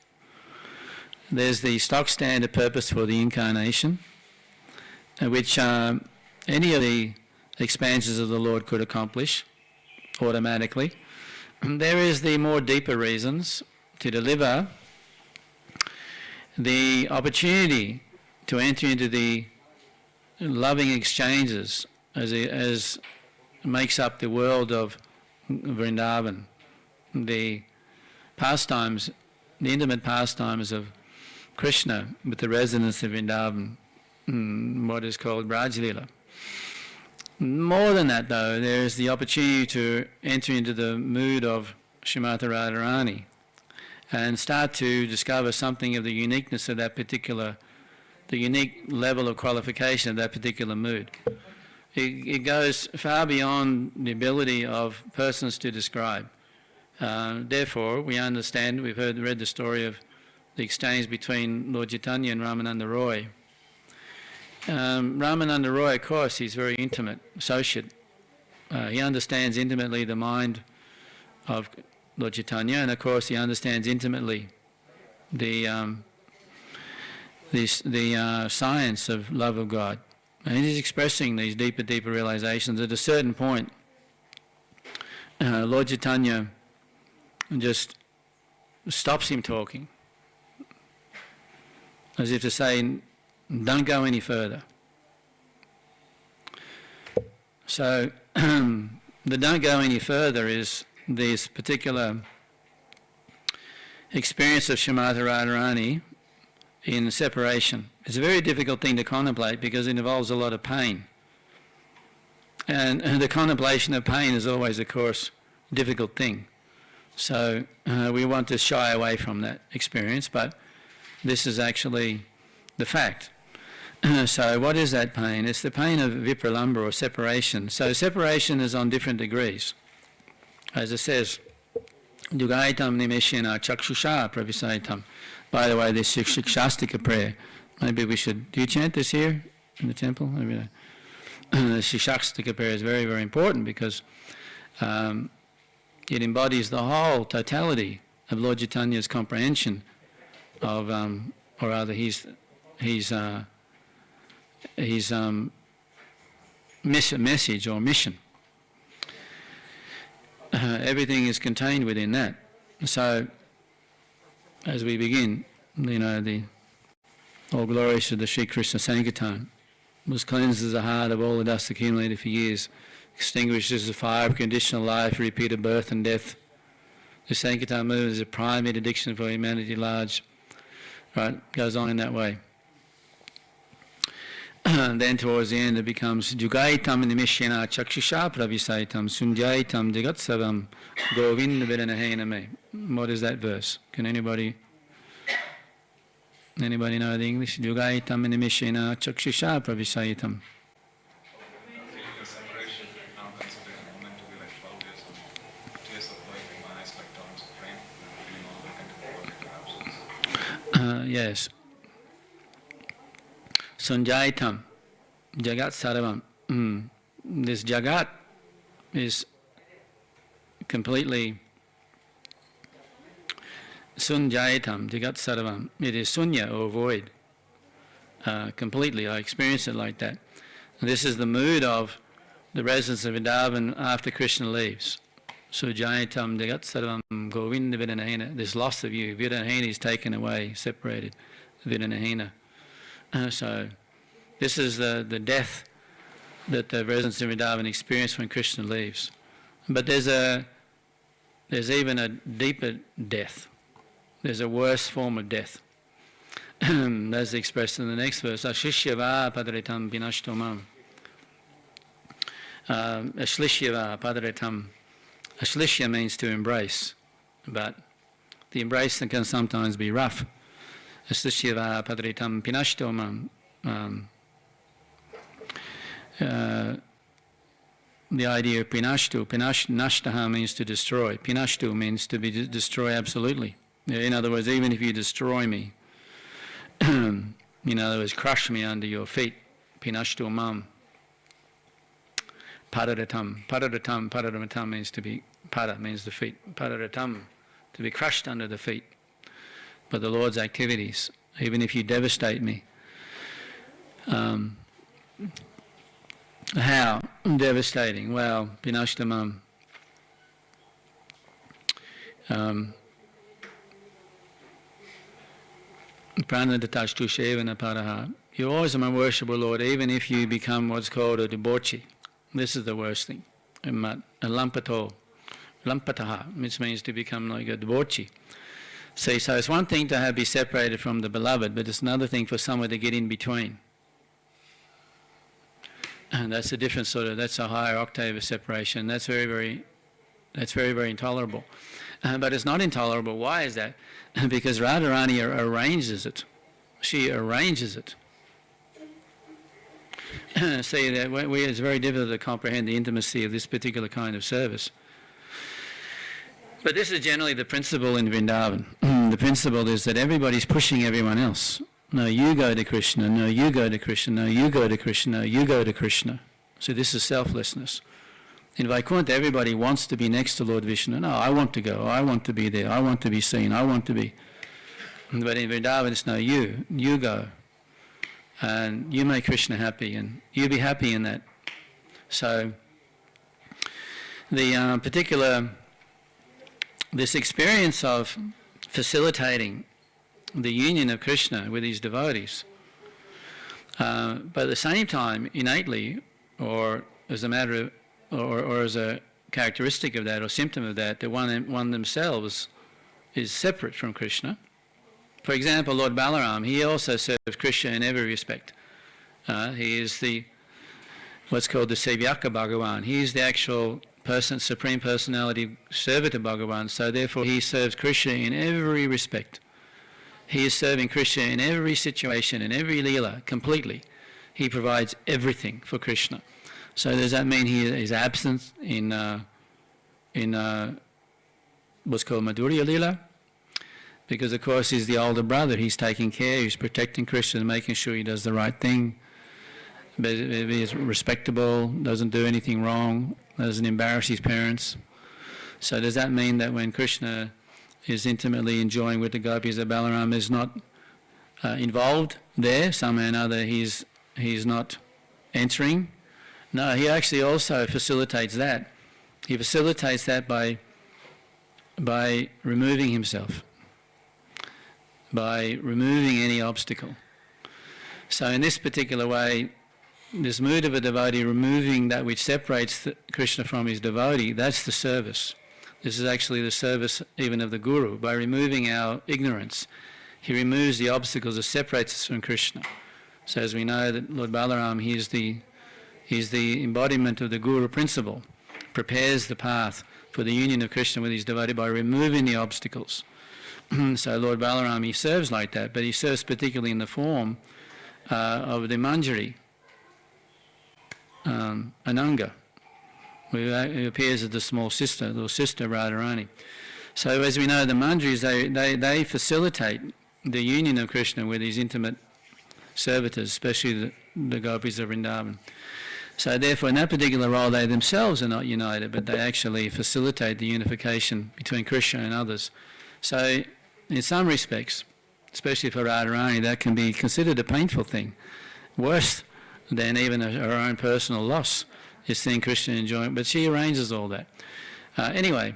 A: There's the stock standard purpose for the incarnation, which any of the expansions of the Lord could accomplish automatically. There is the more deeper reasons to deliver the opportunity to enter into the loving exchanges as makes up the world of Vrindavan, the pastimes, the intimate pastimes of Krishna with the residents of Vrindavan, what is called Brajalila. More than that though, there is the opportunity to enter into the mood of Srimati Radharani and start to discover something of the uniqueness of that particular, the unique level of qualification of that particular mood. It goes far beyond the ability of persons to describe. Therefore, we understand, we've read the story of the exchange between Lord Chaitanya and Ramananda Roy. Ramananda Roy, of course, he's very intimate, associate. He understands intimately the mind of Lord Chaitanya, and of course he understands intimately the science of love of God. And he's expressing these deeper realizations. At a certain point, Lord Chaitanya just stops him talking, as if to say, don't go any further. So the don't go any further is this particular experience of Srimati Radharani in separation. It's a very difficult thing to contemplate because it involves a lot of pain. And the contemplation of pain is always, of course, a difficult thing. So we want to shy away from that experience, but this is actually the fact. So what is that pain? It's the pain of vipralambha or separation. So separation is on different degrees. As it says, Dugaitam nimeshena chakshusha pravisaitam. By the way, this Shikshastika prayer, maybe we should, do you chant this here in the temple? The Shikshastika prayer is very, very important because it embodies the whole totality of Lord Chaitanya's comprehension of, or rather his message or mission. Everything is contained within that. So, as we begin, the all glories to the Sri Krishna Sankirtan, which cleanses the heart of all the dust accumulated for years, extinguishes the fire of conditional life, repeated birth and death. The Sankirtan movement is a prime interdiction for humanity at large. Right, goes on in that way. And then towards the end it becomes Jugaitam nimishyana chakshusha pravisaitam sunjaitam jagatsavam govinda vidanahena me. What is that verse? Can anybody? Anybody know the English? Yugaitam nimishena chakshusha pravishayitam. Yes. Sunjaitam, Jagat Sarvam. This Jagat is completely Sunjaitam, Jagat Sarvam. It is sunya, or void. Completely. I experience it like that. And this is the mood of the residents of Vrindavan after Krishna leaves. Sujaitam Jagat Sarvam Govinda Vidanahena. This loss of you. Vidanahena is taken away, separated. Vidanahena. So this is the death that the residents of Vrindavan experience when Krishna leaves. But there's even a deeper death. There's a worse form of death. That's expressed in the next verse. Ashishyava padaritam vinashtomam. Ashlishyava padaritam. Ashlishya means to embrace, but the embrace can sometimes be rough. Aslishyava padaritam pinashtomam. The idea of pinashtu, nashtaha means to destroy. Pinashtu means to be destroy absolutely. In other words, even if you destroy me, in other words, crush me under your feet. Pinashtu mam. Paradatam means to be, pada means the feet. Paradatam, to be crushed under the feet by the Lord's activities, even if you devastate me. How devastating? Well, pinashtamam. Pranadatashthushevana paraha. You always are my worshipful Lord, even if you become what's called a debauchee. This is the worst thing. A lampato, lampataha, which means to become like a debauchee. See, so it's one thing to be separated from the beloved, but it's another thing for someone to get in between. And that's a different sort of, that's a higher octave of separation. That's very, very intolerable. But it's not intolerable. Why is that? Because Radharani arranges it. She arranges it. See, that it's very difficult to comprehend the intimacy of this particular kind of service. But this is generally the principle in Vrindavan. The principle is that everybody's pushing everyone else. No, you go to Krishna. No, you go to Krishna. No, you go to Krishna. No, you go to Krishna. So this is selflessness. In Vaikuntha, everybody wants to be next to Lord Vishnu. No, I want to go. I want to be there. I want to be seen. I want to be. But in Vrindavan, it's no, you go. And you make Krishna happy, and you be happy in that. So the this experience of facilitating the union of Krishna with his devotees, but at the same time, innately, or as a matter of, or as a characteristic of that, or symptom of that, one themselves is separate from Krishna. For example, Lord Balaram, he also serves Krishna in every respect. He is what's called the Sevyaka Bhagavan. He is the actual Supreme Personality servant to Bhagavan, so therefore he serves Krishna in every respect. He is serving Krishna in every situation, in every leela, completely. He provides everything for Krishna. So does that mean he is absent in what's called Madhurya Leela? Because of course he's the older brother, he's taking care, he's protecting Krishna, making sure he does the right thing, but he is respectable, doesn't do anything wrong, doesn't embarrass his parents. So does that mean that when Krishna is intimately enjoying with the gopis, that Balaram is not involved there, somehow or another he's not entering? No, he actually also facilitates that. He facilitates that by removing himself, by removing any obstacle. So in this particular way, this mood of a devotee removing that which separates Krishna from his devotee, that's the service. This is actually the service even of the Guru. By removing our ignorance, he removes the obstacles that separates us from Krishna. So as we know that Lord Balaram, he's the embodiment of the Guru principle, prepares the path for the union of Krishna with his devotee by removing the obstacles. So Lord Balaram, he serves like that, but he serves particularly in the form of the Manjari, Ananga, who appears as the small sister, little sister Radharani. So as we know, the Manjaris, they facilitate the union of Krishna with his intimate servitors, especially the gopis of Vrindavan. So therefore, in that particular role, they themselves are not united, but they actually facilitate the unification between Krishna and others. So in some respects, especially for Radharani, that can be considered a painful thing, worse than even her own personal loss is seeing Krishna enjoying, but she arranges all that. Anyway,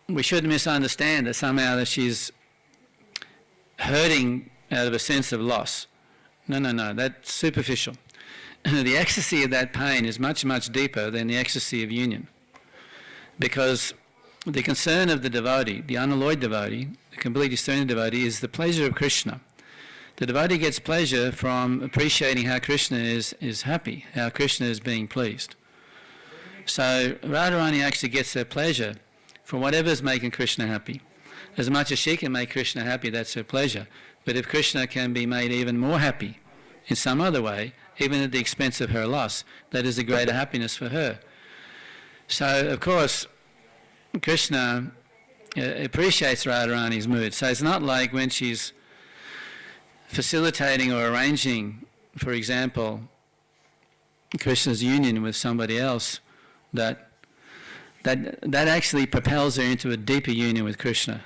A: we shouldn't misunderstand that somehow that she's hurting out of a sense of loss. No, that's superficial. The ecstasy of that pain is much, much deeper than the ecstasy of union. Because the concern of the devotee, the unalloyed devotee, the complete discerning devotee, is the pleasure of Krishna. The devotee gets pleasure from appreciating how Krishna is happy, how Krishna is being pleased. So Radharani actually gets her pleasure from whatever's making Krishna happy. As much as she can make Krishna happy, that's her pleasure. But if Krishna can be made even more happy in some other way, even at the expense of her loss, that is a greater happiness for her. So, of course, Krishna appreciates Radharani's mood. So it's not like when she's facilitating or arranging, for example, Krishna's union with somebody else, that actually propels her into a deeper union with Krishna,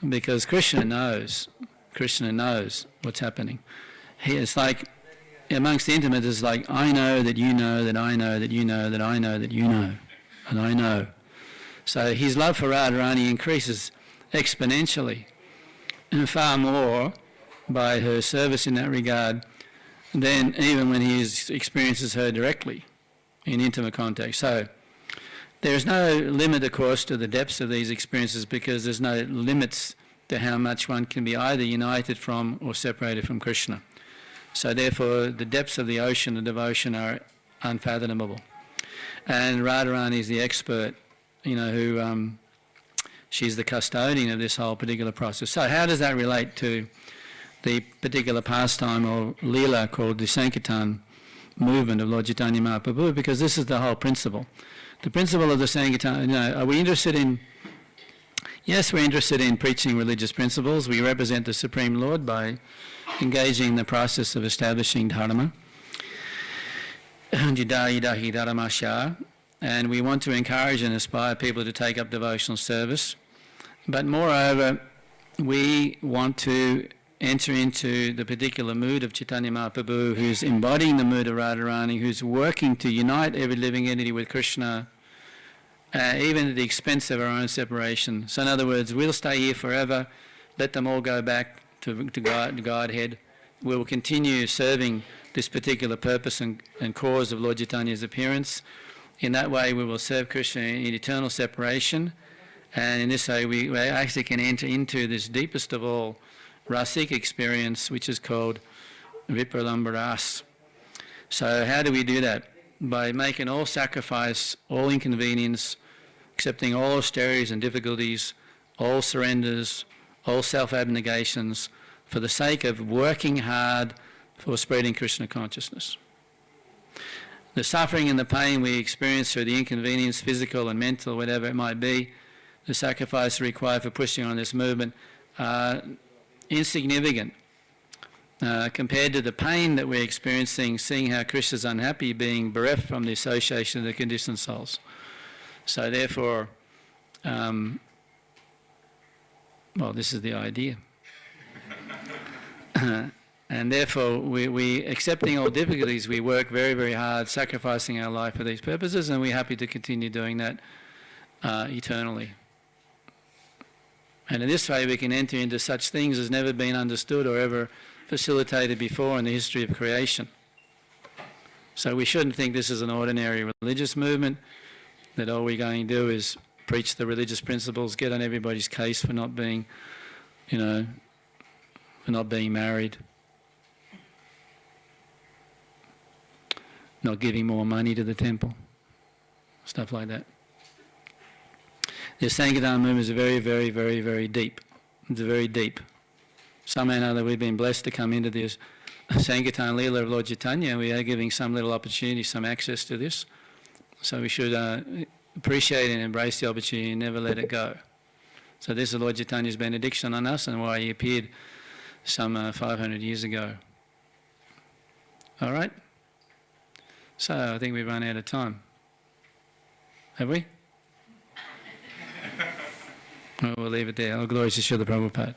A: because Krishna knows what's happening. It's like amongst the intimate, it's like, I know that you know that I know that you know that I know that you know, and I know. So his love for Radharani increases exponentially, and far more by her service in that regard than even when he experiences her directly in intimate contact. So there is no limit, of course, to the depths of these experiences, because there's no limits to how much one can be either united from or separated from Krishna. So therefore, the depths of the ocean of devotion are unfathomable. And Radharani is the expert, who she's the custodian of this whole particular process. So how does that relate to the particular pastime or Leela called the Sankirtan movement of Lord Chaitanya Mahaprabhu? Because this is the whole principle. The principle of the Sankirtan, are we interested in... Yes, we're interested in preaching religious principles. We represent the Supreme Lord by engaging in the process of establishing dharma. And we want to encourage and inspire people to take up devotional service. But moreover, we want to enter into the particular mood of Chaitanya Mahaprabhu, who's embodying the mood of Radharani, who's working to unite every living entity with Krishna, even at the expense of our own separation. So in other words, we'll stay here forever, let them all go back to Godhead. We will continue serving this particular purpose and cause of Lord Chaitanya's appearance. In that way, we will serve Krishna in eternal separation, and in this way we actually can enter into this deepest of all rasic experience, which is called Vipralambaras. So how do we do that? By making all sacrifice, all inconvenience, accepting all austerities and difficulties, all surrenders, all self-abnegations, for the sake of working hard for spreading Krishna consciousness. The suffering and the pain we experience through the inconvenience, physical and mental, whatever it might be, the sacrifice required for pushing on this movement are insignificant compared to the pain that we're experiencing, seeing how Krishna is unhappy, being bereft from the association of the conditioned souls. So therefore, this is the idea. And therefore, we accepting all difficulties, we work very, very hard, sacrificing our life for these purposes, and we're happy to continue doing that eternally. And in this way, we can enter into such things as never been understood or ever facilitated before in the history of creation. So we shouldn't think this is an ordinary religious movement, that all we're going to do is preach the religious principles, get on everybody's case for not being, for not being married, not giving more money to the temple. stuff like that. The Sankirtan movement is very, very, very, very deep. It's very deep. Somehow or another we've been blessed to come into this Sankirtan Leela of Lord Chaitanya. We are giving some little opportunity, some access to this. So we should appreciate and embrace the opportunity and never let it go. So this is Lord Chaitanya's benediction on us and why he appeared some 500 years ago. All right? So I think we've run out of time. Have we? Well, we'll leave it there. All glories to Srila Prabhupada.